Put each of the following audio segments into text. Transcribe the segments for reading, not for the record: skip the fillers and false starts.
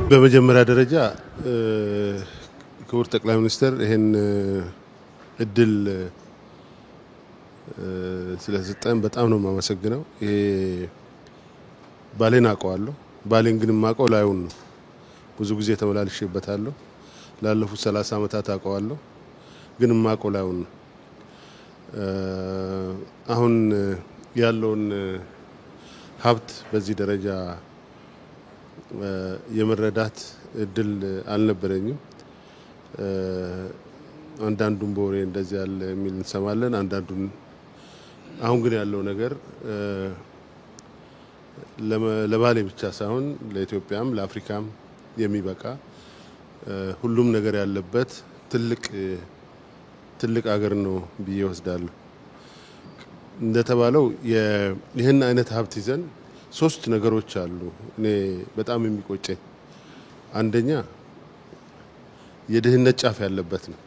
በመጀመሪያ ደረጃ ክቡር ጠቅላይ ሚኒስትር ይሄን እድል ስለሰጠን በጣም ነው የማመሰግነው። ይሄ ባሌን አውቀዋለሁ። ባሌን ግን የማውቀው ላዩን ነው። ብዙ ጊዜ ተመላልሼበታለሁ። ላለፉት 30 ዓመታት አውቀዋለሁ። ግን የማውቀው ላዩን ነው። አሁን ያለውን ሀብት በዚህ ደረጃ የመረዳት እድል አልነበረኝም። አንዳንዱን በወሬ እንደዚህ ያለ የሚል እንሰማለን። አንዳንዱን አሁን ግን ያለው ነገር ለባሌ ብቻ ሳይሆን ለኢትዮጵያም ለአፍሪካም የሚበቃ ሁሉም ነገር ያለበት ትልቅ ሀገር ነው ብዬ ወስዳለሁ። እንደተባለው ይሄን አይነት ሀብት ይዘን 3 ነገሮች አሉ እኔ በጣም የሚቆጨኝ። አንደኛ የድህነት ጫፍ ያለበት ነው።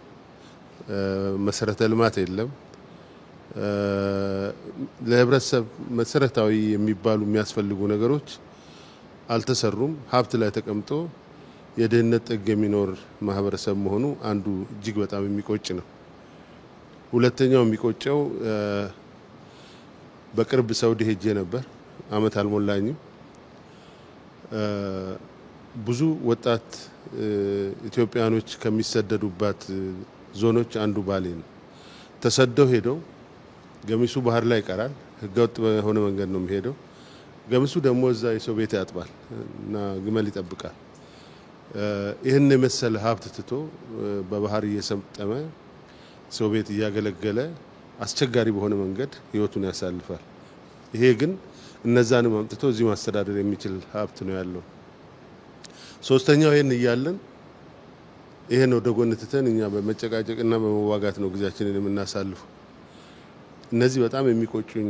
መሰረተ ልማት የለም። ለህብረተሰብ መሰረታዊ የሚባሉ የሚያስፈልጉ ነገሮች አልተሰሩም። ሀብት ላይ ተቀምጦ የድህነት ጥግ የሚኖር ማህበረሰብ መሆኑ አንዱ እጅግ በጣም የሚቆጭ ነው። ሁለተኛው የሚቆጨው በቅርብ ሳውዲ ሄጄ ነበር። አመት አልሞላኝም። ብዙ ወጣት ኢትዮጵያኖች ከሚሰደዱባት ዞኖች አንዱ ባሌ ነው። ተሰደው ሄደው ገሚሱ ባህር ላይ ይቀራል። ህገወጥ በሆነ መንገድ ነው የሚሄደው። ገሚሱ ደግሞ እዛ የሰው ቤት ያጥባል እና ግመል ይጠብቃል። ይሄን የመሰለ ሀብት ትቶ በባህር እየሰጠመ ሰው ቤት እያገለገለ አስቸጋሪ በሆነ መንገድ ህይወቱን ያሳልፋል። ይሄ ግን እነዛንም አምጥቶ እዚህ ማስተዳደር የሚችል ሀብት ነው ያለው። ሶስተኛው ይሄን እያለን ይሄን ወደ ጎን ትተን እኛ በመጨቃጨቅና በመዋጋት ነው ጊዜያችንን የምናሳልፈው። እነዚህ በጣም የሚቆጩኝ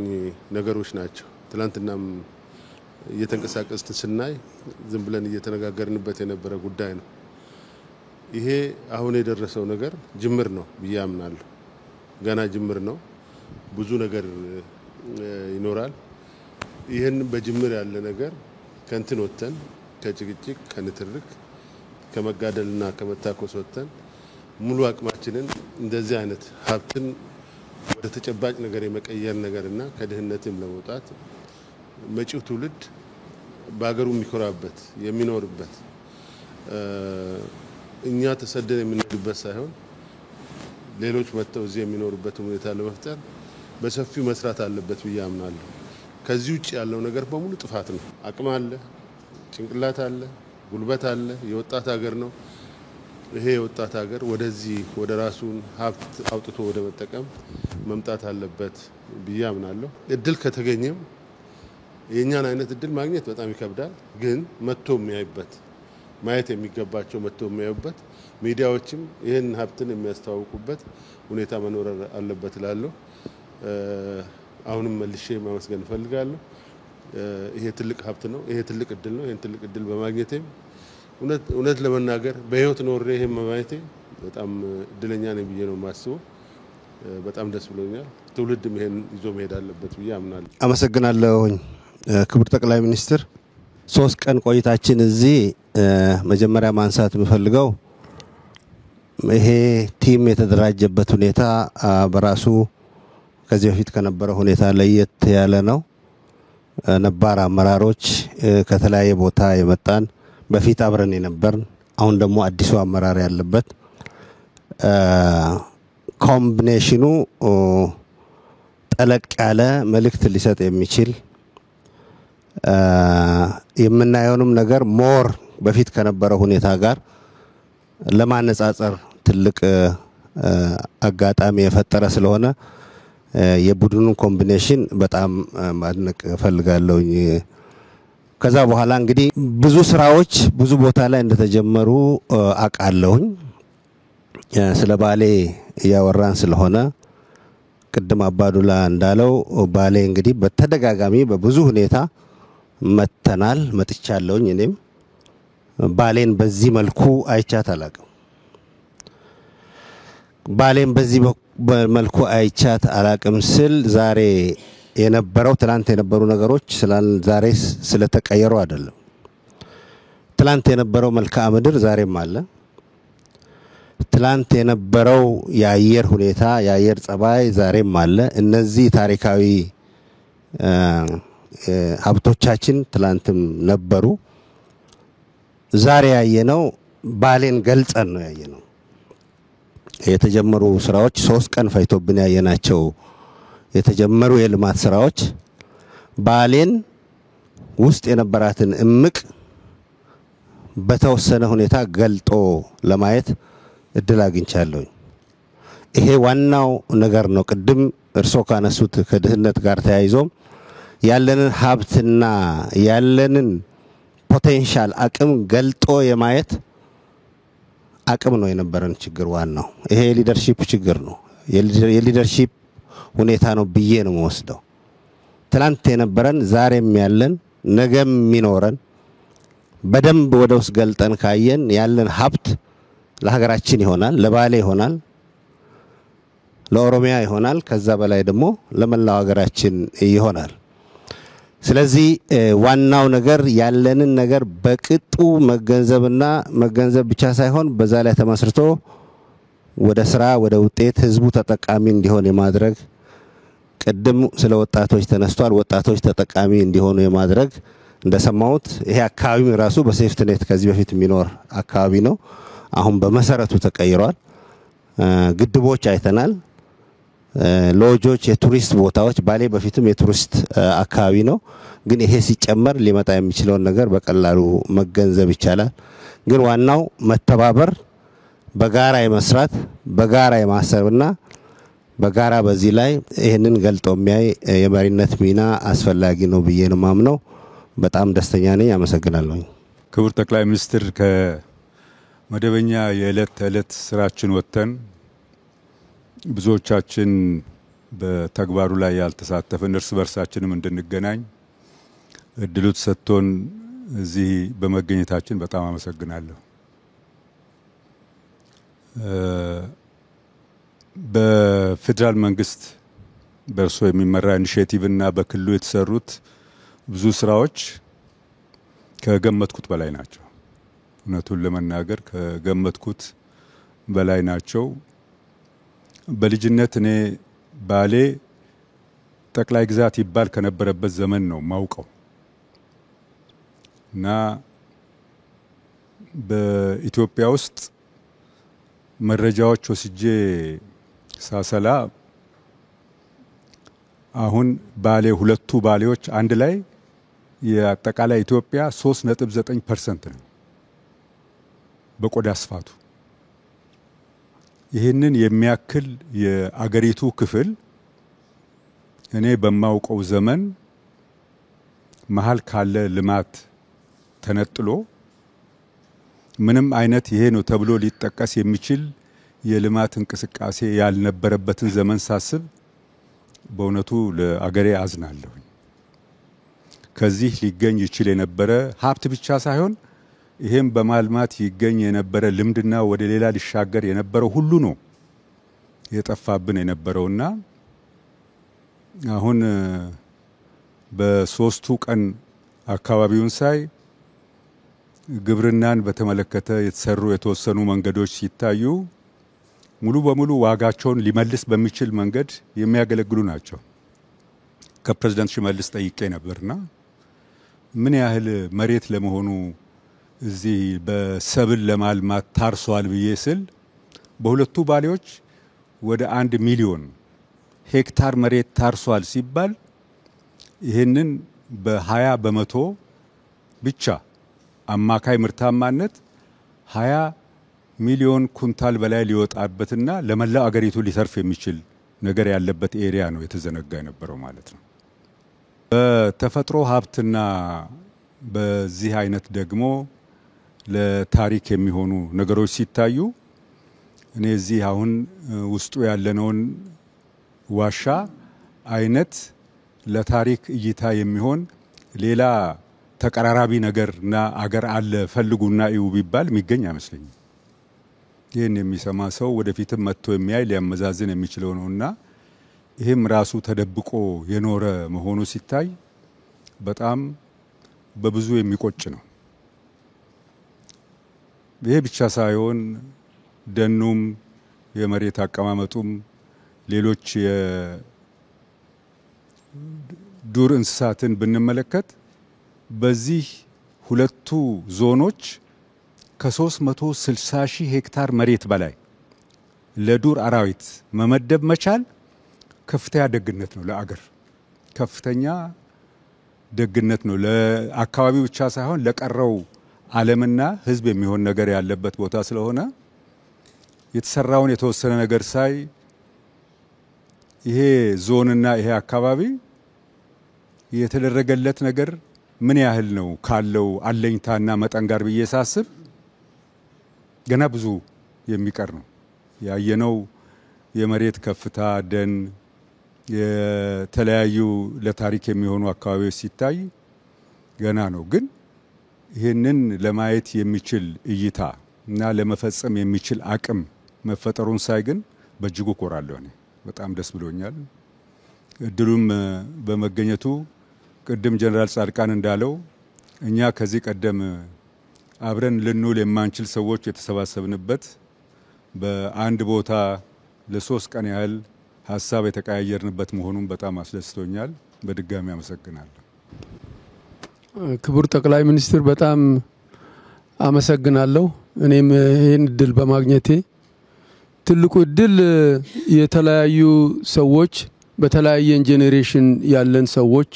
ነገሮች ናቸው። ትላንትናም እየተንቀሳቀስን ስናይ ዝም ብለን እየተነጋገርንበት የነበረ ጉዳይ ነው። ይሄ አሁን የደረሰው ነገር ጅምር ነው ብዬ አምናለሁ። ገና ጅምር ነው። ብዙ ነገር ይኖራል። ይሄን በጅምር ያለ ነገር ከንትን ወተን ከጭቅጭቅ ከንትርክ ከመጋደልና ከመታኮስ ወተን ሙሉ አቅማችንን እንደዚህ አይነት ሀብትን ወደ ተጨባጭ ነገር የመቀየር ነገርና ከድህነትም ለመውጣት መጪው ትውልድ በአገሩ የሚኮራበት የሚኖርበት እኛ ተሰደን የምንሄድበት ሳይሆን ሌሎች መጥተው እዚህ የሚኖሩበት ሁኔታ ለመፍጠር በሰፊው መስራት አለበት ብዬ አምናለሁ። ከዚህ ውጭ ያለው ነገር በሙሉ ጥፋት ነው። አቅም አለ፣ ጭንቅላት አለ፣ ጉልበት አለ። የወጣት ሀገር ነው። ይሄ የወጣት ሀገር ወደዚህ ወደ ራሱን ሀብት አውጥቶ ወደ መጠቀም መምጣት አለበት ብዬ አምናለሁ። እድል ከተገኘም የኛን አይነት እድል ማግኘት በጣም ይከብዳል። ግን መጥቶ የሚያይበት ማየት የሚገባቸው መጥቶ የሚያዩበት ሚዲያዎችም ይሄን ሀብትን የሚያስተዋውቁበት ሁኔታ መኖር አለበት እላለሁ። አሁንም መልሼ ማመስገን እፈልጋለሁ። ይሄ ትልቅ ሀብት ነው። ይሄ ትልቅ እድል ነው። ይሄን ትልቅ እድል በማግኘቴም እውነት ለመናገር በህይወት ኖሬ ይሄን በማየቴ በጣም እድለኛ ነኝ ብዬ ነው የማስበው። በጣም ደስ ብሎኛል። ትውልድም ይሄን ይዞ መሄድ አለበት ብዬ አምናለሁ። አመሰግናለሁ ክቡር ጠቅላይ ሚኒስትር። 3 ቀን ቆይታችን እዚህ መጀመሪያ ማንሳት የምፈልገው ይሄ ቲም የተደራጀበት ሁኔታ በራሱ ከዚህ በፊት ከነበረው ሁኔታ ለየት ያለ ነው። ነባር አመራሮች ከተለያየ ቦታ የመጣን በፊት አብረን የነበርን አሁን ደግሞ አዲሱ አመራር ያለበት ኮምቢኔሽኑ ጠለቅ ያለ መልእክት ሊሰጥ የሚችል የምናየውንም ነገር ሞር በፊት ከነበረው ሁኔታ ጋር ለማነጻጸር ትልቅ አጋጣሚ የፈጠረ ስለሆነ የቡድኑ ኮምቢኔሽን በጣም ማድነቅ ፈልጋለሁ። ከዛ በኋላ እንግዲህ ብዙ ስራዎች ብዙ ቦታ ላይ እንደተጀመሩ አቃለሁ። ስለ ባሌ ያወራን ስለሆነ ቅድም አባዱላ እንዳለው ባሌ እንግዲህ በተደጋጋሚ በብዙ ሁኔታ መጥቻለሁ። እኔም ባሌን በዚህ መልኩ አይቻት አላቅም። ባሌን በዚህ መልኩ አይቻት አላቅም ስል ዛሬ የነበረው ትላንት የነበሩ ነገሮች ዛሬ ስለተቀየሩ አይደለም። ትላንት የነበረው መልክዓ ምድር ዛሬም አለ። ትላንት የነበረው የአየር ሁኔታ የአየር ጸባይ ዛሬም አለ። እነዚህ ታሪካዊ ሀብቶቻችን ትላንትም ነበሩ። ዛሬ ያየነው ባሌን ገልጸን ነው ያየነው። የተጀመሩ ስራዎች 3 ቀን ፈይቶብን ያየናቸው የተጀመሩ የልማት ስራዎች ባሌን ውስጥ የነበራትን እምቅ በተወሰነ ሁኔታ ገልጦ ለማየት እድል አግኝቻለሁ። ይሄ ዋናው ነገር ነው። ቅድም እርሶ ካነሱት ከድህነት ጋር ተያይዞ ያለንን ሀብትና ያለንን ፖቴንሻል አቅም ገልጦ የማየት አቅም ነው የነበረን ችግር ዋናው። ይሄ የሊደርሺፕ ችግር ነው። የሊደርሺፕ ሁኔታ ነው ብዬ ነው የምወስደው። ትላንት የነበረን ዛሬም ያለን ነገም የሚኖረን በደንብ ወደ ውስጥ ገልጠን ካየን ያለን ሀብት ለሀገራችን ይሆናል፣ ለባሌ ይሆናል፣ ለኦሮሚያ ይሆናል፣ ከዛ በላይ ደግሞ ለመላው ሀገራችን ይሆናል። ስለዚህ ዋናው ነገር ያለንን ነገር በቅጡ መገንዘብና መገንዘብ ብቻ ሳይሆን በዛ ላይ ተመስርቶ ወደ ስራ ወደ ውጤት ህዝቡ ተጠቃሚ እንዲሆን የማድረግ ቅድም ስለ ወጣቶች ተነስቷል። ወጣቶች ተጠቃሚ እንዲሆኑ የማድረግ እንደሰማሁት ይሄ አካባቢ ራሱ በሴፍትኔት ከዚህ በፊት የሚኖር አካባቢ ነው። አሁን በመሰረቱ ተቀይሯል። ግድቦች አይተናል። ሎጆች፣ የቱሪስት ቦታዎች ባሌ በፊትም የቱሪስት አካባቢ ነው። ግን ይሄ ሲጨመር ሊመጣ የሚችለውን ነገር በቀላሉ መገንዘብ ይቻላል። ግን ዋናው መተባበር፣ በጋራ የመስራት፣ በጋራ የማሰብና በጋራ በዚህ ላይ ይሄንን ገልጦ የሚያይ የመሪነት ሚና አስፈላጊ ነው ብዬ ነው ማምነው። በጣም ደስተኛ ነኝ። አመሰግናለሁ። ክቡር ጠቅላይ ሚኒስትር፣ ከመደበኛ የዕለት ተዕለት ስራችን ወጥተን ብዙዎቻችን በተግባሩ ላይ ያልተሳተፈን እርስ በርሳችንም እንድንገናኝ እድሉ ተሰጥቶን እዚህ በመገኘታችን በጣም አመሰግናለሁ። በፌደራል መንግስት በእርሶ የሚመራ ኢኒሼቲቭ እና በክልሉ የተሰሩት ብዙ ስራዎች ከገመትኩት በላይ ናቸው። እውነቱን ለመናገር ከገመትኩት በላይ ናቸው። በልጅነት እኔ ባሌ ጠቅላይ ግዛት ይባል ከነበረበት ዘመን ነው ማውቀው እና በኢትዮጵያ ውስጥ መረጃዎች ወስጄ ሳሰላ አሁን ባሌ ሁለቱ ባሌዎች አንድ ላይ የአጠቃላይ ኢትዮጵያ 3.9% ነው በቆዳ ስፋቱ። ይህንን የሚያክል የአገሪቱ ክፍል እኔ በማውቀው ዘመን መሃል ካለ ልማት ተነጥሎ ምንም አይነት ይሄ ነው ተብሎ ሊጠቀስ የሚችል የልማት እንቅስቃሴ ያልነበረበትን ዘመን ሳስብ በእውነቱ ለአገሬ አዝናለሁ። ከዚህ ሊገኝ ይችል የነበረ ሀብት ብቻ ሳይሆን ይሄም በማልማት ይገኝ የነበረ ልምድና ወደ ሌላ ሊሻገር የነበረው ሁሉ ነው የጠፋብን የነበረውና አሁን በሶስቱ ቀን አካባቢውን ሳይ ግብርናን በተመለከተ የተሰሩ የተወሰኑ መንገዶች ሲታዩ ሙሉ በሙሉ ዋጋቸውን ሊመልስ በሚችል መንገድ የሚያገለግሉ ናቸው። ከፕሬዝዳንት ሽመልስ ጠይቄ ነበርና ምን ያህል መሬት ለመሆኑ እዚህ በሰብል ለማልማት ታርሷል ብዬ ስል በሁለቱ ባሌዎች ወደ 1 ሚሊዮን ሄክታር መሬት ታርሷል ሲባል ይህንን በ20 በመቶ ብቻ አማካይ ምርታማነት 20 ሚሊዮን ኩንታል በላይ ሊወጣበትና ለመላው አገሪቱ ሊሰርፍ የሚችል ነገር ያለበት ኤሪያ ነው የተዘነጋ የነበረው ማለት ነው። በተፈጥሮ ሀብትና በዚህ አይነት ደግሞ ለታሪክ የሚሆኑ ነገሮች ሲታዩ እኔ እዚህ አሁን ውስጡ ያለነውን ዋሻ አይነት ለታሪክ እይታ የሚሆን ሌላ ተቀራራቢ ነገርና አገር አለ ፈልጉና እዩ ቢባል የሚገኝ አይመስለኝም። ይህን የሚሰማ ሰው ወደፊትም መጥቶ የሚያይ ሊያመዛዝን የሚችለው ነውና ይህም ራሱ ተደብቆ የኖረ መሆኑ ሲታይ በጣም በብዙ የሚቆጭ ነው። ይሄ ብቻ ሳይሆን ደኑም የመሬት አቀማመጡም ሌሎች የዱር እንስሳትን ብንመለከት በዚህ ሁለቱ ዞኖች ከ360,000 ሄክታር መሬት በላይ ለዱር አራዊት መመደብ መቻል ከፍተኛ ደግነት ነው ለአገር ከፍተኛ ደግነት ነው ለአካባቢው ብቻ ሳይሆን ለቀረው ዓለምና ህዝብ የሚሆን ነገር ያለበት ቦታ ስለሆነ የተሰራውን የተወሰነ ነገር ሳይ ይሄ ዞንና ይሄ አካባቢ የተደረገለት ነገር ምን ያህል ነው ካለው አለኝታና መጠን ጋር በየሳስብ ገና ብዙ የሚቀር ነው ያየነው የመሬት ከፍታ ደን የተለያዩ ለታሪክ የሚሆኑ አካባቢዎች ሲታይ ገና ነው ግን ይሄንን ለማየት የሚችል እይታ እና ለመፈጸም የሚችል አቅም መፈጠሩን ሳይ ግን በእጅጉ ኮራለሁ እኔ በጣም ደስ ብሎኛል እድሉም በመገኘቱ ቅድም ጀነራል ጻድቃን እንዳለው እኛ ከዚህ ቀደም አብረን ልንውል የማንችል ሰዎች የተሰባሰብንበት በአንድ ቦታ ለ3 ቀን ያህል ሐሳብ የተቀያየርንበት መሆኑን በጣም አስደስቶኛል በድጋሚ አመሰግናለሁ ክቡር ጠቅላይ ሚኒስትር በጣም አመሰግናለሁ እኔም ይሄን እድል በማግኘቴ ትልቁ እድል የተለያዩ ሰዎች በተለያየ ጄኔሬሽን ያለን ሰዎች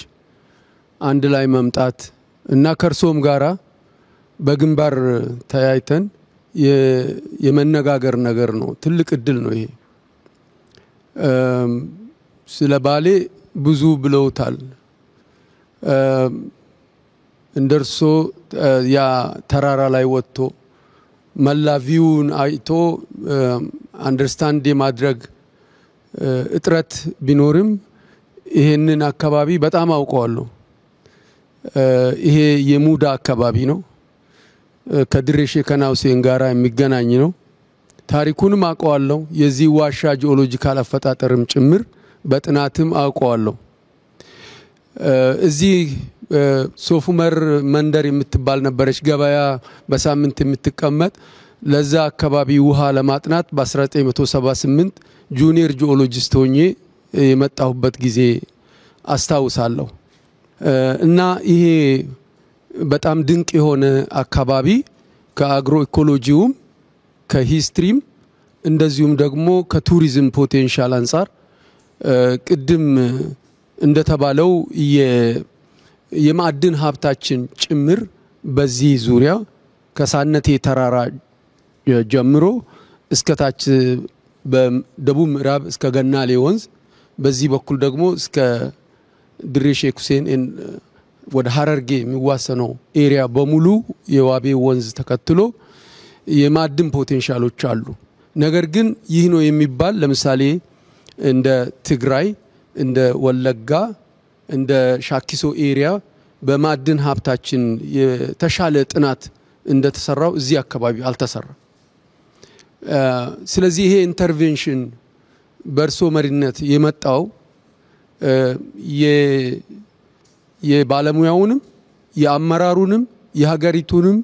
አንድ ላይ መምጣት እና ከርሶም ጋራ በግንባር ተያይተን የመነጋገር ነገር ነው ትልቅ እድል ነው ይሄ ስለ ባሌ ብዙ ብለውታል እንደርሶ ያ ተራራ ላይ ወጥቶ መላቪውን አይቶ አንደርስታንድ የማድረግ እጥረት ቢኖርም ይሄንን አካባቢ በጣም አውቀዋለሁ ይሄ የሙዳ አካባቢ ነው ከድሬ ሼከና ሁሴን ጋራ የሚገናኝ ነው ታሪኩንም አውቀዋለሁ የዚህ ዋሻ ጂኦሎጂካል አፈጣጠርም ጭምር በጥናትም አውቀዋለሁ እዚህ ሶፉመር መንደር የምትባል ነበረች ገበያ በሳምንት የምትቀመጥ ለዛ አካባቢ ውሃ ለማጥናት በ1978 ጁኒየር ጂኦሎጂስት ሆኜ የመጣሁበት ጊዜ አስታውሳለሁ እና ይሄ በጣም ድንቅ የሆነ አካባቢ ከአግሮ ኢኮሎጂውም ከሂስትሪም እንደዚሁም ደግሞ ከቱሪዝም ፖቴንሻል አንፃር ቅድም እንደተባለው የማዕድን ሀብታችን ጭምር በዚህ ዙሪያ ከሳነቴ ተራራ ጀምሮ እስከታች በደቡብ ምዕራብ እስከ ገናሌ ወንዝ በዚህ በኩል ደግሞ እስከ ድሬ ሼክ ሁሴን ወደ ሐረርጌ የሚዋሰነው ኤሪያ በሙሉ የዋቤ ወንዝ ተከትሎ የማዕድን ፖቴንሻሎች አሉ ነገር ግን ይህ ነው የሚባል ለምሳሌ እንደ ትግራይ እንደ ወለጋ እንደ ሻኪሶ ኤሪያ በማዕድን ሀብታችን የተሻለ ጥናት እንደተሰራው እዚህ አካባቢ አልተሰራ ስለዚህ ይሄ ኢንተርቬንሽን በርሶ መሪነት የመጣው የባለሙያውንም የአመራሩንም የሀገሪቱንም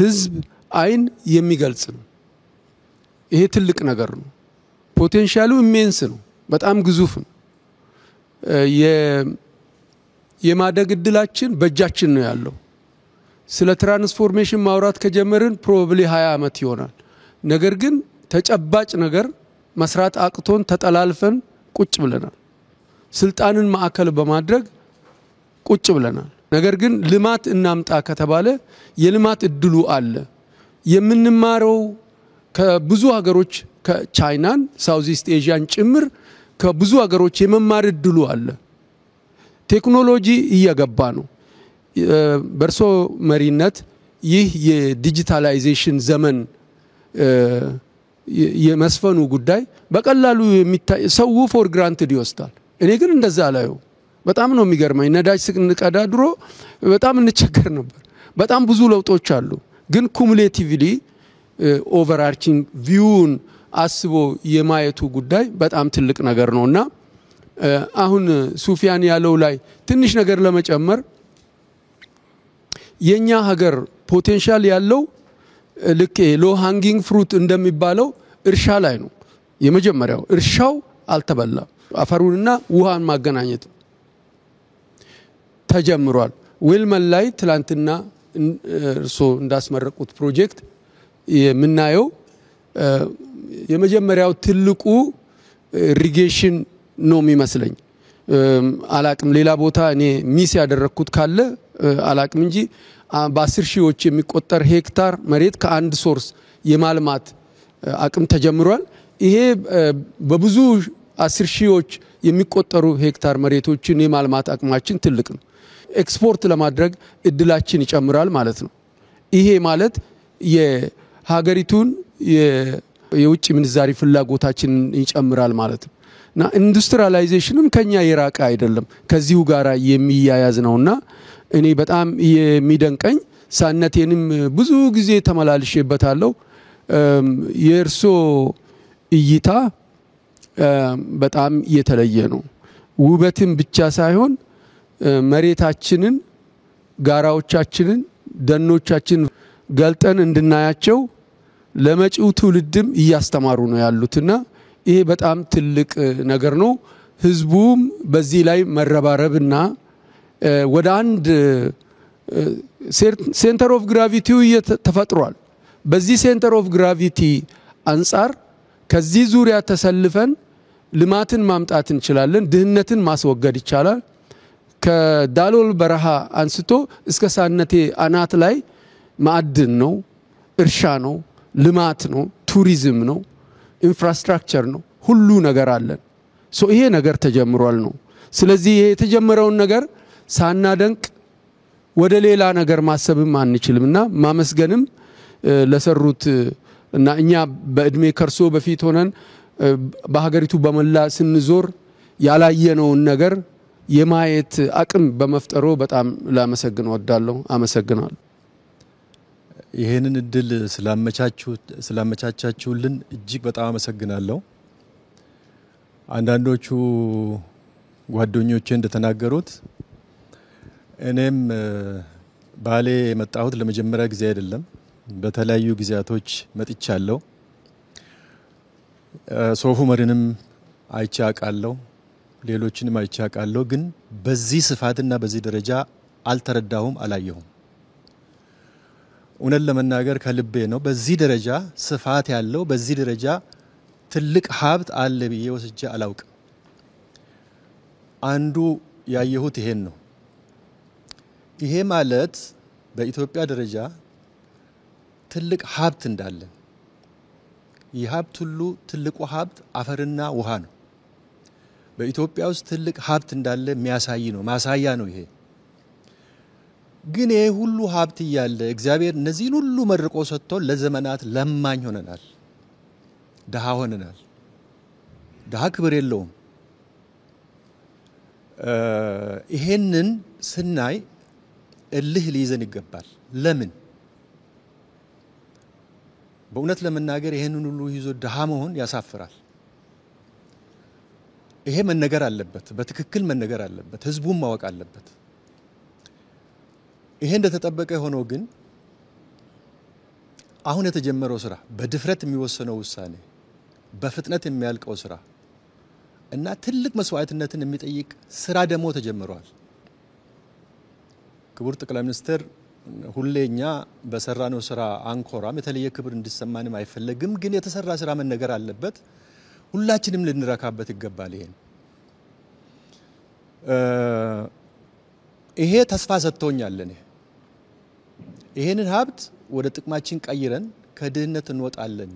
ህዝብ አይን የሚገልጽ ነው ይሄ ትልቅ ነገር ነው ፖቴንሻሉ ኢሜንስ ነው በጣም ግዙፍ ነው የማደግ እድላችን በእጃችን ነው ያለው ስለ ትራንስፎርሜሽን ማውራት ከጀመርን ፕሮባብሊ 20 አመት ይሆናል ነገር ግን ተጨባጭ ነገር መስራት አቅቶን ተጠላልፈን ቁጭ ብለናል ስልጣንን ማዕከል በማድረግ ቁጭ ብለናል ነገር ግን ልማት እናምጣ ከተባለ የልማት እድሉ አለ የምንማረው ከብዙ ሀገሮች ከቻይናን ሳውዝ ኢስት ኤዥያን ጭምር ከብዙ ሀገሮች የመማር እድሉ አለ ቴክኖሎጂ እየገባ ነው በርሶ መሪነት ይህ የዲጂታላይዜሽን ዘመን የመስፈኑ ጉዳይ በቀላሉ የሚታይ ሰው ፎር ግራንትድ ይወስዳል እኔ ግን እንደዛ አላየው በጣም ነው የሚገርመኝ ነዳጅ ስንቀዳ ድሮ በጣም እንቸገር ነበር በጣም ብዙ ለውጦች አሉ ግን ኩሙሌቲቭሊ ኦቨርአርቺንግ ቪውን አስቦ የማየቱ ጉዳይ በጣም ትልቅ ነገር ነውና አሁን ሱፊያን ያለው ላይ ትንሽ ነገር ለመጨመር የኛ ሀገር ፖቴንሻል ያለው ልክ ሎ ሃንጊንግ ፍሩት እንደሚባለው እርሻ ላይ ነው የመጀመሪያው። እርሻው አልተበላም። አፈሩንና ውሃን ማገናኘት ተጀምሯል። ዌልመን ላይ ትላንትና እርሶ እንዳስመረቁት ፕሮጀክት የምናየው የመጀመሪያው ትልቁ ኢሪጌሽን ነው የሚመስለኝ። አላቅም ሌላ ቦታ እኔ ሚስ ያደረኩት ካለ አላቅም እንጂ በ10 ሺዎች የሚቆጠር ሄክታር መሬት ከአንድ ሶርስ የማልማት አቅም ተጀምሯል። ይሄ በብዙ 10 ሺዎች የሚቆጠሩ ሄክታር መሬቶችን የማልማት አቅማችን ትልቅ ነው። ኤክስፖርት ለማድረግ እድላችን ይጨምራል ማለት ነው። ይሄ ማለት የሀገሪቱን የውጭ ምንዛሪ ፍላጎታችን ይጨምራል ማለት ነው። እና ኢንዱስትሪያላይዜሽንም ከኛ የራቀ አይደለም ከዚሁ ጋር የሚያያዝ ነውና እኔ በጣም የሚደንቀኝ ሳነቴንም ብዙ ጊዜ ተመላልሼበታለሁ። የእርሶ እይታ በጣም የተለየ ነው። ውበትን ብቻ ሳይሆን መሬታችንን፣ ጋራዎቻችንን፣ ደኖቻችንን ገልጠን እንድናያቸው ለመጪው ትውልድም እያስተማሩ ነው ያሉትና ይሄ በጣም ትልቅ ነገር ነው። ህዝቡም በዚህ ላይ መረባረብና ወደ አንድ ሴንተር ኦፍ ግራቪቲው ተፈጥሯል። በዚህ ሴንተር ኦፍ ግራቪቲ አንፃር ከዚህ ዙሪያ ተሰልፈን ልማትን ማምጣት እንችላለን። ድህነትን ማስወገድ ይቻላል። ከዳሎል በረሃ አንስቶ እስከ ሳነቴ አናት ላይ ማዕድን ነው፣ እርሻ ነው፣ ልማት ነው፣ ቱሪዝም ነው፣ ኢንፍራስትራክቸር ነው፣ ሁሉ ነገር አለን። ይሄ ነገር ተጀምሯል ነው። ስለዚህ ይሄ የተጀመረውን ነገር ሳናደንቅ ወደ ሌላ ነገር ማሰብም አንችልምና ማመስገንም ለሰሩት እና እኛ በእድሜ ከርሶ በፊት ሆነን በሀገሪቱ በመላ ስንዞር ያላየነውን ነገር የማየት አቅም በመፍጠሩ በጣም ላመሰግን ወዳለሁ። አመሰግናለሁ። ይሄንን እድል ስላመቻቻችሁልን እጅግ በጣም አመሰግናለሁ። አንዳንዶቹ ጓደኞቼ እንደተናገሩት እኔም ባሌ የመጣሁት ለመጀመሪያ ጊዜ አይደለም። በተለያዩ ጊዜያቶች መጥቻለሁ። ሶፍ ዑመርንም አይቼ አውቃለሁ፣ ሌሎችንም አይቼ አውቃለሁ። ግን በዚህ ስፋትና በዚህ ደረጃ አልተረዳሁም፣ አላየሁም። እውነት ለመናገር ከልቤ ነው። በዚህ ደረጃ ስፋት ያለው በዚህ ደረጃ ትልቅ ሀብት አለ ብዬ ወስጄ አላውቅም። አንዱ ያየሁት ይሄን ነው። ይሄ ማለት በኢትዮጵያ ደረጃ ትልቅ ሀብት እንዳለ፣ ይህ ሀብት ሁሉ ትልቁ ሀብት አፈርና ውሃ ነው። በኢትዮጵያ ውስጥ ትልቅ ሀብት እንዳለ የሚያሳይ ነው፣ ማሳያ ነው ይሄ። ግን ይሄ ሁሉ ሀብት እያለ እግዚአብሔር እነዚህን ሁሉ መርቆ ሰጥቶ ለዘመናት ለማኝ ሆነናል፣ ድሃ ሆነናል። ድሃ ክብር የለውም። ይሄንን ስናይ እልህ ሊይዘን ይገባል። ለምን? በእውነት ለመናገር ይሄንን ሁሉ ይዞ ድሃ መሆን ያሳፍራል። ይሄ መነገር አለበት፣ በትክክል መነገር አለበት፣ ህዝቡም ማወቅ አለበት። ይሄ እንደተጠበቀ ሆኖ ግን አሁን የተጀመረው ስራ፣ በድፍረት የሚወሰነው ውሳኔ፣ በፍጥነት የሚያልቀው ስራ እና ትልቅ መስዋዕትነትን የሚጠይቅ ስራ ደግሞ ተጀምሯል። ክቡር ጠቅላይ ሚኒስትር ሁሌኛ በሰራነው ስራ አንኮራም፣ የተለየ ክብር እንዲሰማንም አይፈለግም። ግን የተሰራ ስራ መነገር አለበት፣ ሁላችንም ልንረካበት ይገባል። ይሄ ተስፋ ሰጥቶኛል። ይሄንን ሀብት ወደ ጥቅማችን ቀይረን ከድህነት እንወጣለን፣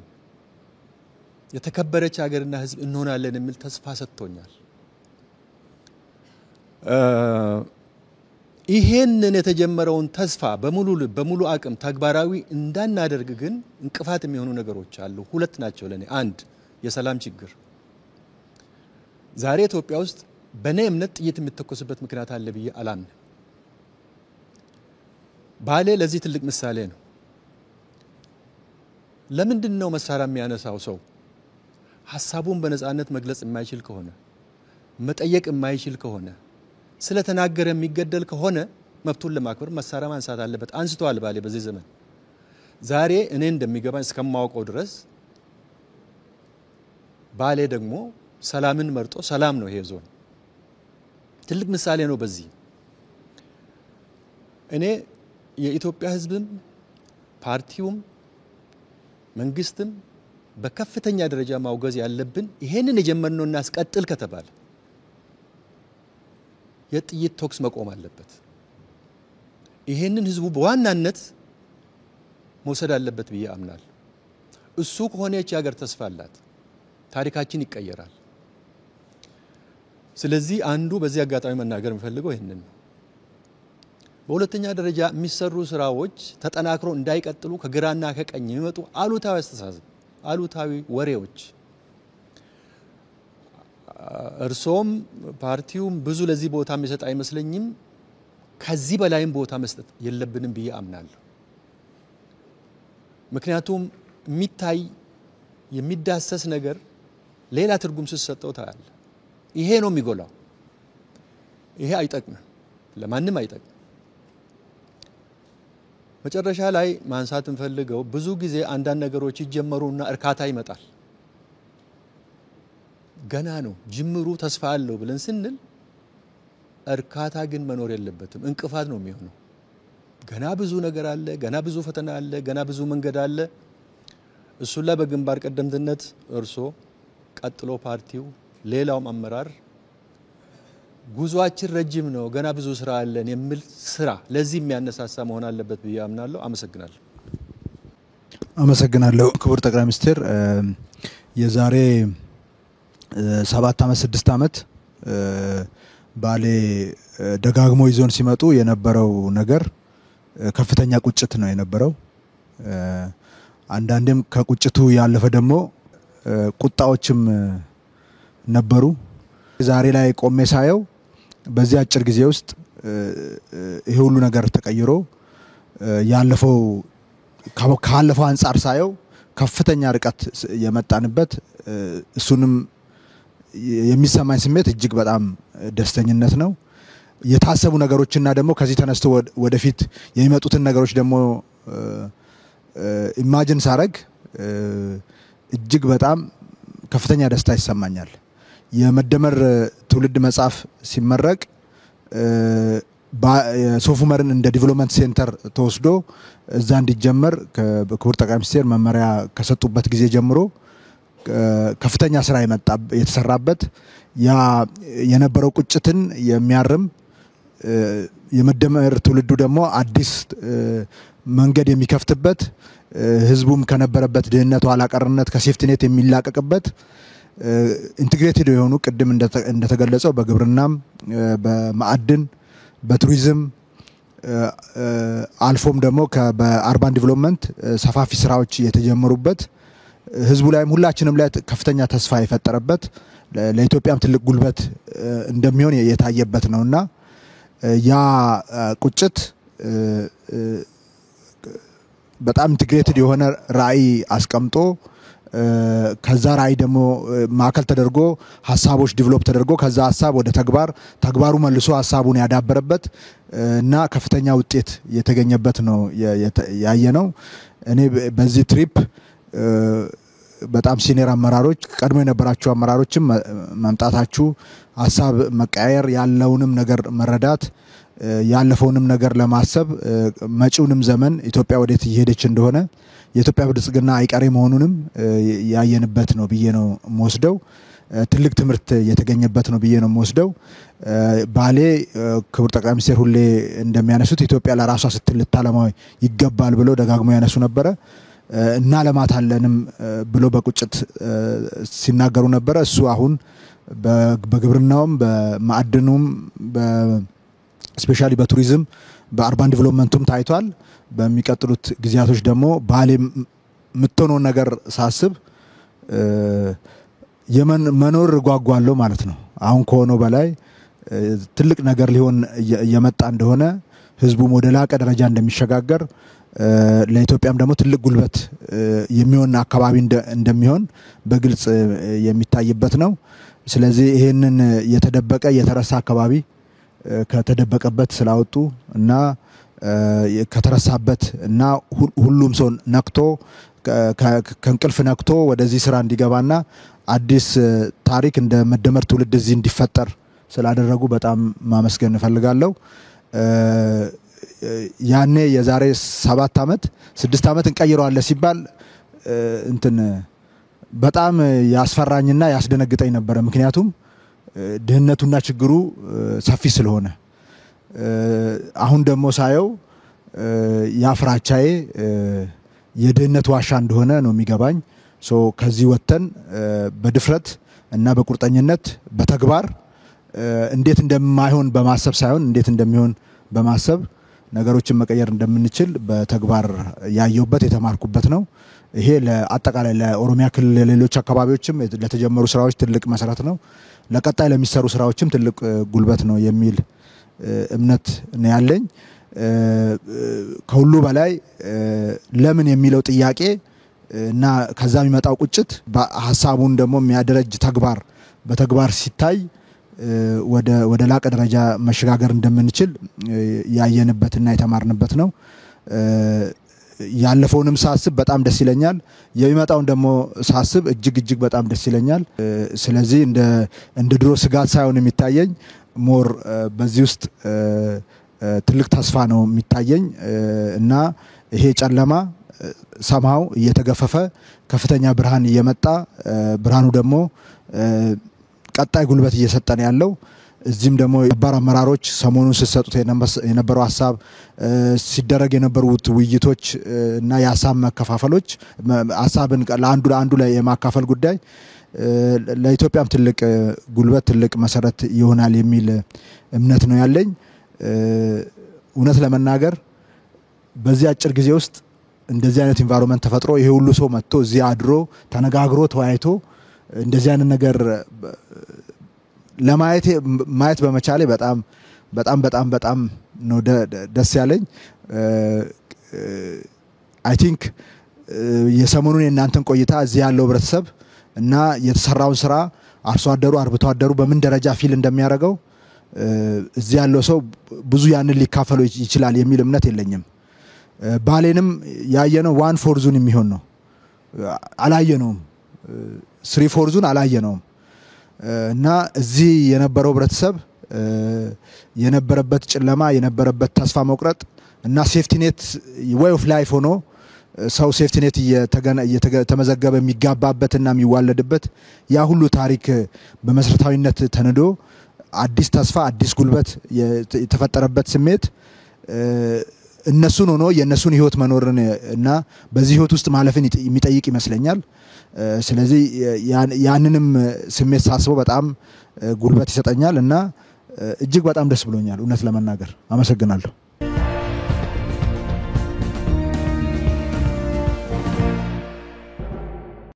የተከበረች ሀገርና ህዝብ እንሆናለን የሚል ተስፋ ሰጥቶኛል። ይሄንን የተጀመረውን ተስፋ በሙሉ ልብ በሙሉ አቅም ተግባራዊ እንዳናደርግ ግን እንቅፋት የሚሆኑ ነገሮች አሉ። ሁለት ናቸው ለኔ። አንድ የሰላም ችግር። ዛሬ ኢትዮጵያ ውስጥ በኔ እምነት ጥይት የሚተኮስበት ምክንያት አለ ብዬ አላምንም። ባሌ ለዚህ ትልቅ ምሳሌ ነው። ለምንድን ነው መሳሪያ የሚያነሳው ሰው ሐሳቡን በነፃነት መግለጽ የማይችል ከሆነ፣ መጠየቅ የማይችል ከሆነ፣ ስለተናገረ የሚገደል ከሆነ መብቱን ለማክበር መሳሪያ ማንሳት አለበት። አንስተዋል ባሌ በዚህ ዘመን። ዛሬ እኔ እንደሚገባኝ እስከማውቀው ድረስ ባሌ ደግሞ ሰላምን መርጦ ሰላም ነው ይሄ ዞን ትልቅ ምሳሌ ነው። በዚህ እኔ የኢትዮጵያ ህዝብም ፓርቲውም መንግስትም በከፍተኛ ደረጃ ማውገዝ ያለብን ይሄንን የጀመርነው እናስቀጥል ከተባለ የጥይት ቶክስ መቆም አለበት። ይሄንን ህዝቡ በዋናነት መውሰድ አለበት ብዬ አምናለሁ። እሱ ከሆነች ሀገር ተስፋ አላት፣ ታሪካችን ይቀየራል። ስለዚህ አንዱ በዚህ አጋጣሚ መናገር የምፈልገው ይሄንን ነው። በሁለተኛ ደረጃ የሚሰሩ ስራዎች ተጠናክሮ እንዳይቀጥሉ ከግራና ከቀኝ የሚመጡ አሉታዊ አስተሳሰብ፣ አሉታዊ ወሬዎች እርሶም ፓርቲውም ብዙ ለዚህ ቦታ የሚሰጥ አይመስለኝም። ከዚህ በላይም ቦታ መስጠት የለብንም ብዬ አምናለሁ። ምክንያቱም የሚታይ የሚዳሰስ ነገር ሌላ ትርጉም ሲሰጠው ታያለ። ይሄ ነው የሚጎላው። ይሄ አይጠቅምም፣ ለማንም አይጠቅም። መጨረሻ ላይ ማንሳት እንፈልገው ብዙ ጊዜ አንዳንድ ነገሮች ይጀመሩና እርካታ ይመጣል። ገና ነው ጅምሩ ተስፋ አለው ብለን ስንል እርካታ ግን መኖር የለበትም፣ እንቅፋት ነው የሚሆነው። ገና ብዙ ነገር አለ፣ ገና ብዙ ፈተና አለ፣ ገና ብዙ መንገድ አለ። እሱን ላይ በግንባር ቀደምትነት እርሶ ቀጥሎ ፓርቲው ሌላውም አመራር ጉዟችን ረጅም ነው፣ ገና ብዙ ስራ አለን የሚል ስራ ለዚህ የሚያነሳሳ መሆን አለበት ብዬ አምናለሁ። አመሰግናለሁ። ክቡር ጠቅላይ ሚኒስትር የዛሬ 7 ዓመት 6 ዓመት ባሌ ደጋግሞ ይዞን ሲመጡ የነበረው ነገር ከፍተኛ ቁጭት ነው የነበረው። አንዳንዴም ከቁጭቱ ያለፈ ደግሞ ቁጣዎችም ነበሩ። ዛሬ ላይ ቆሜ ሳየው በዚህ አጭር ጊዜ ውስጥ ይሄ ሁሉ ነገር ተቀይሮ ካለፈው አንፃር ሳየው ከፍተኛ ርቀት የመጣንበት እሱንም የሚሰማኝ ስሜት እጅግ በጣም ደስተኝነት ነው። የታሰቡ ነገሮችና ደግሞ ከዚህ ተነስቶ ወደፊት የሚመጡትን ነገሮች ደግሞ ኢማጂን ሳረግ እጅግ በጣም ከፍተኛ ደስታ ይሰማኛል። የመደመር ትውልድ መጽሐፍ ሲመረቅ ሶፍ ዑመርን እንደ ዲቨሎፕመንት ሴንተር ተወስዶ እዛ እንዲጀመር ክቡር ጠቅላይ ሚኒስትር መመሪያ ከሰጡበት ጊዜ ጀምሮ ከፍተኛ ስራ የተሰራበት ያ የነበረው ቁጭትን የሚያርም የመደመር ትውልዱ ደግሞ አዲስ መንገድ የሚከፍትበት ህዝቡም ከነበረበት ድህነት ኋላ ቀርነት ከሴፍቲኔት የሚላቀቅበት ኢንቲግሬትድ የሆኑ ቅድም እንደተገለጸው በግብርናም በማዕድን በቱሪዝም አልፎም ደግሞ በአርባን ዲቨሎፕመንት ሰፋፊ ስራዎች የተጀመሩበት ህዝቡ ላይም ሁላችንም ላይ ከፍተኛ ተስፋ የፈጠረበት ለኢትዮጵያም ትልቅ ጉልበት እንደሚሆን የታየበት ነውና ያ ቁጭት በጣም ኢንቲግሬትድ የሆነ ራዕይ አስቀምጦ ከዛ ራዕይ ደግሞ ማዕከል ተደርጎ ሐሳቦች ዲቨሎፕ ተደርጎ ከዛ ሐሳብ ወደ ተግባሩ መልሶ ሐሳቡን ያዳበረበት እና ከፍተኛ ውጤት የተገኘበት ነው ያየነው። እኔ በዚህ ትሪፕ በጣም ሲኒየር አመራሮች ቀድሞ የነበራችሁ አመራሮችም መምጣታችሁ ሐሳብ መቀያየር ያለውንም ነገር መረዳት ያለፈውንም ነገር ለማሰብ መጪውንም ዘመን ኢትዮጵያ ወዴት እየሄደች እንደሆነ የኢትዮጵያ ብልጽግና አይቀሬ መሆኑንም ያየንበት ነው ብዬ ነው የምወስደው። ትልቅ ትምህርት የተገኘበት ነው ብዬ ነው የምወስደው። ባሌ ክቡር ጠቅላይ ሚኒስትር ሁሌ እንደሚያነሱት ኢትዮጵያ ለራሷ ስትል ልታለማው ይገባል ብለው ደጋግሞ ያነሱ ነበረ እና ለማታለንም ብሎ በቁጭት ሲናገሩ ነበረ። እሱ አሁን በግብርናውም በማዕድኑም ስፔሻሊ በቱሪዝም በአርባን ዲቨሎፕመንቱም ታይቷል። በሚቀጥሉት ጊዜያቶች ደግሞ ባሌ ምትሆነው ነገር ሳስብ መኖር ጓጓለሁ ማለት ነው። አሁን ከሆነው በላይ ትልቅ ነገር ሊሆን እየመጣ እንደሆነ ህዝቡም ወደ ላቀ ደረጃ እንደሚሸጋገር ለኢትዮጵያም ደግሞ ትልቅ ጉልበት የሚሆን አካባቢ እንደሚሆን በግልጽ የሚታይበት ነው። ስለዚህ ይሄንን የተደበቀ የተረሳ አካባቢ ከተደበቀበት ስላወጡ እና ከተረሳበት እና ሁሉም ሰው ነክቶ ከእንቅልፍ ነክቶ ወደዚህ ስራ እንዲገባና አዲስ ታሪክ እንደ መደመር ትውልድ እዚህ እንዲፈጠር ስላደረጉ በጣም ማመስገን እፈልጋለሁ። ያኔ የዛሬ 7 ዓመት 6 ዓመት እንቀይረዋለን ሲባል እንትን በጣም ያስፈራኝና ያስደነግጠኝ ነበር። ምክንያቱም ድህነቱና ችግሩ ሰፊ ስለሆነ አሁን ደግሞ ሳየው ያፍራቻዬ የድህነት ዋሻ እንደሆነ ነው የሚገባኝ። ከዚህ ወጥተን በድፍረት እና በቁርጠኝነት በተግባር እንዴት እንደማይሆን በማሰብ ሳይሆን እንዴት እንደሚሆን በማሰብ ነገሮችን መቀየር እንደምንችል በተግባር ያየውበት የተማርኩበት ነው። ይሄ ለአጠቃላይ ለኦሮሚያ ክልል ሌሎች አካባቢዎችም ለተጀመሩ ስራዎች ትልቅ መሰረት ነው። ለቀጣይ ለሚሰሩ ስራዎችም ትልቅ ጉልበት ነው የሚል እምነት ነው ያለኝ። ከሁሉ በላይ ለምን የሚለው ጥያቄ እና ከዛ የሚመጣው ቁጭት ሐሳቡን ደግሞ የሚያደረጅ ተግባር በተግባር ሲታይ ወደ ላቀ ደረጃ መሸጋገር እንደምንችል ያየንበትና የተማርንበት ነው። ያለፈውንም ሳስብ በጣም ደስ ይለኛል። የሚመጣውን ደግሞ ሳስብ እጅግ በጣም ደስ ይለኛል። ስለዚህ እንደ ድሮ ስጋት ሳይሆን የሚታየኝ ሞር በዚህ ውስጥ ትልቅ ተስፋ ነው የሚታየኝ እና ይሄ ጨለማ ሰማው እየተገፈፈ ከፍተኛ ብርሃን እየመጣ ብርሃኑ ደግሞ ቀጣይ ጉልበት እየሰጠን ያለው እዚህም ደግሞ የባር አመራሮች ሰሞኑን ሲሰጡት የነበረው ሐሳብ ሲደረግ የነበሩት ውይይቶች እና የሐሳብ መከፋፈሎች ሐሳብን ለአንዱ ላይ የማካፈል ጉዳይ ለኢትዮጵያም ትልቅ ጉልበት ትልቅ መሰረት ይሆናል የሚል እምነት ነው ያለኝ። እውነት ለመናገር በዚህ አጭር ጊዜ ውስጥ እንደዚህ አይነት ኢንቫይሮንመንት ተፈጥሮ ይሄ ሁሉ ሰው መጥቶ እዚህ አድሮ ተነጋግሮ ተወያይቶ እንደዚህ አይነት ነገር ለማየት በመቻሌ በጣም ነው ደስ ያለኝ። አይ ቲንክ የሰሞኑን የእናንተን ቆይታ እዚህ ያለው ህብረተሰብ እና የተሰራውን ስራ አርሶ አደሩ አርብቶ አደሩ በምን ደረጃ ፊል እንደሚያደርገው እዚህ ያለው ሰው ብዙ ያንን ሊካፈለው ይችላል የሚል እምነት የለኝም። ባሌንም ያየነው 1/4 ዙን የሚሆን ነው አላየነውም። 3/4 ዙን አላየነውም እና እዚህ የነበረው ህብረተሰብ የነበረበት ጨለማ የነበረበት ተስፋ መቁረጥ እና ሴፍቲኔት ዌይ ኦፍ ላይፍ ሆኖ ሰው ሴፍቲኔት እየተመዘገበ የሚጋባበትና የሚዋለድበት ያ ሁሉ ታሪክ በመሰረታዊነት ተነዶ አዲስ ተስፋ አዲስ ጉልበት የተፈጠረበት ስሜት እነሱን ሆኖ የነሱን ህይወት መኖርን እና በዚህ ህይወት ውስጥ ማለፍን የሚጠይቅ ይመስለኛል። ስለዚህ ያንንም ስሜት ሳስበው በጣም ጉልበት ይሰጠኛል እና እጅግ በጣም ደስ ብሎኛል። እውነት ለመናገር አመሰግናለሁ።